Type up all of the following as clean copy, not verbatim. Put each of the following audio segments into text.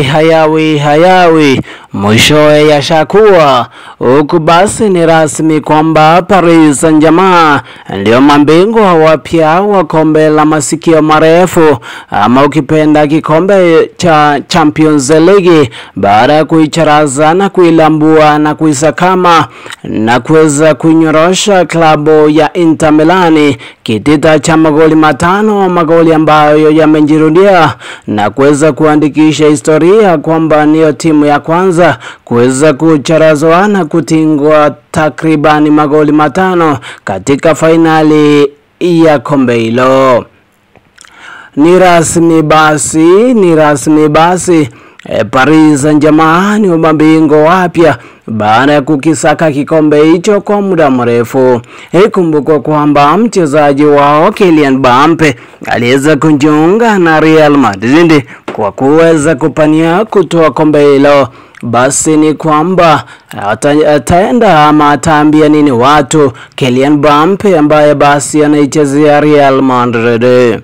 Hayawi mwishowe yashakuwa huku. Basi ni rasmi kwamba Paris Saint-Germain ndio mabingwa wapya wa kombe la masikio marefu, ama ukipenda kikombe cha Champions League, baada ya kuicharaza na kuilambua na kuisakama na kuweza kunyorosha klabu ya Inter Milan kitita cha magoli 5, magoli ambayo yamejirudia na kuweza kuandikisha historia kwamba niyo timu ya kwanza kuweza kucharazwa na kutingwa takribani magoli 5 katika finali ya kombe hilo. Ni rasmi basi Paris Saint-Germain ni mabingwa wapya baada ya kukisaka kikombe hicho kwa muda mrefu. Ikumbukwe kwamba mchezaji wao Kylian Mbappe aliweza kujiunga na Real Madrid kwa kuweza kupania kutoa kombe hilo. Basi ni kwamba ataenda ama ataambia nini watu Kylian Mbappe ambaye basi anaichezea Real Madrid.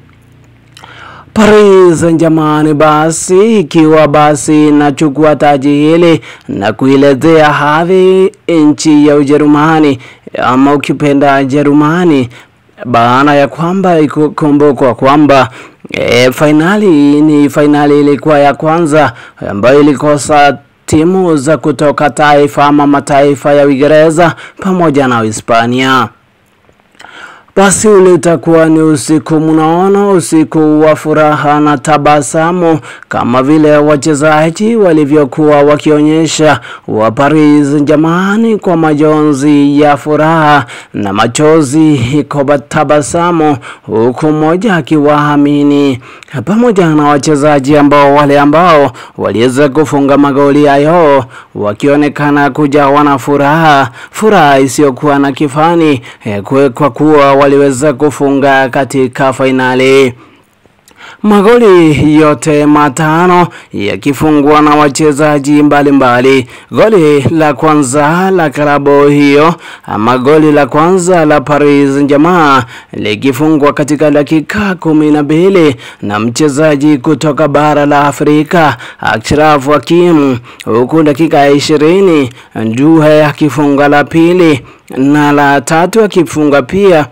Paris Saint-Germain basi ikiwa basi nachukua taji hili na kuiletea hadhi nchi ya Ujerumani, ama ukipenda Jerumani, baada ya kwamba ikumbukwa kwamba finali ilikuwa ya kwanza ambayo ilikosa timu za kutoka taifa ama mataifa ya Uingereza pamoja na Hispania. Basi ulitakuwa ni usiku mnono, usiku wa furaha na tabasamu, kama vile wachezaji walivyokuwa wakionyesha wa Paris Saint-Germain kwa majonzi ya furaha na machozi kwa tabasamu, huku mmoja akiwaamini pamoja na wachezaji ambao waliweza kufunga magoli hayo wakionekana kujawa na furaha isiyokuwa na kifani kwa kuwa waliweza kufunga katika finali. Magoli yote 5 yakifungwa na wachezaji mbalimbali. Goli la kwanza la klabu hiyo, ama goli la kwanza la Paris Saint-Germain likifungwa katika dakika 12 na mchezaji kutoka bara la Afrika Achraf Hakimi, huku dakika 20 Doué akifunga la pili na la tatu akifunga pia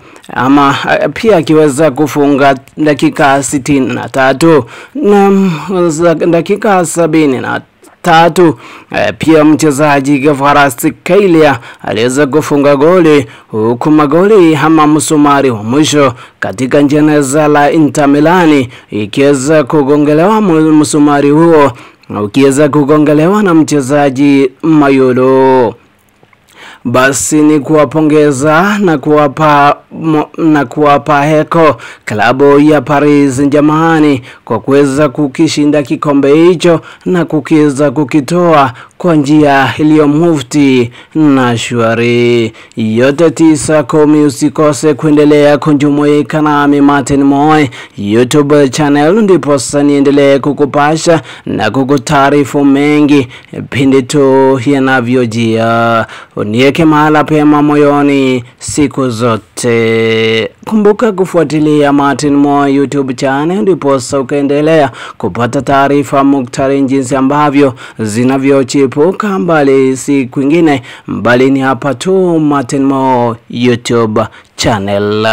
akiweza kufunga dakika 63 na dakika 73 pia mchezaji Kvaratskhelia aliweza kufunga goli, huku magoli ama msumari wa mwisho katika jeneza la Inter Milan ikiweza kugongelewa, msumari huo ukiweza kugongelewa na mchezaji Mayolo. Basi ni kuwapongeza na kuwapa heko klabu ya Paris Saint-Germain kwa kuweza kukishinda kikombe hicho na kukiweza kukitoa kwa njia iliyo mufti na shwari. Yote 9:10, usikose kuendelea kujumuika nami Martin Moe YouTube channel, ndipo sasa niendelee kukupasha na kukutaarifu mengi pindi tu yanavyojia. Unieke mahala pema moyoni siku zote. Kumbuka kufuatilia Martin Moe YouTube channel, ndipo sasa ukaendelea kupata taarifa muktari jinsi ambavyo zinavyochipuka, mbali si kwingine mbali ni hapa tu Martin Moe YouTube channel.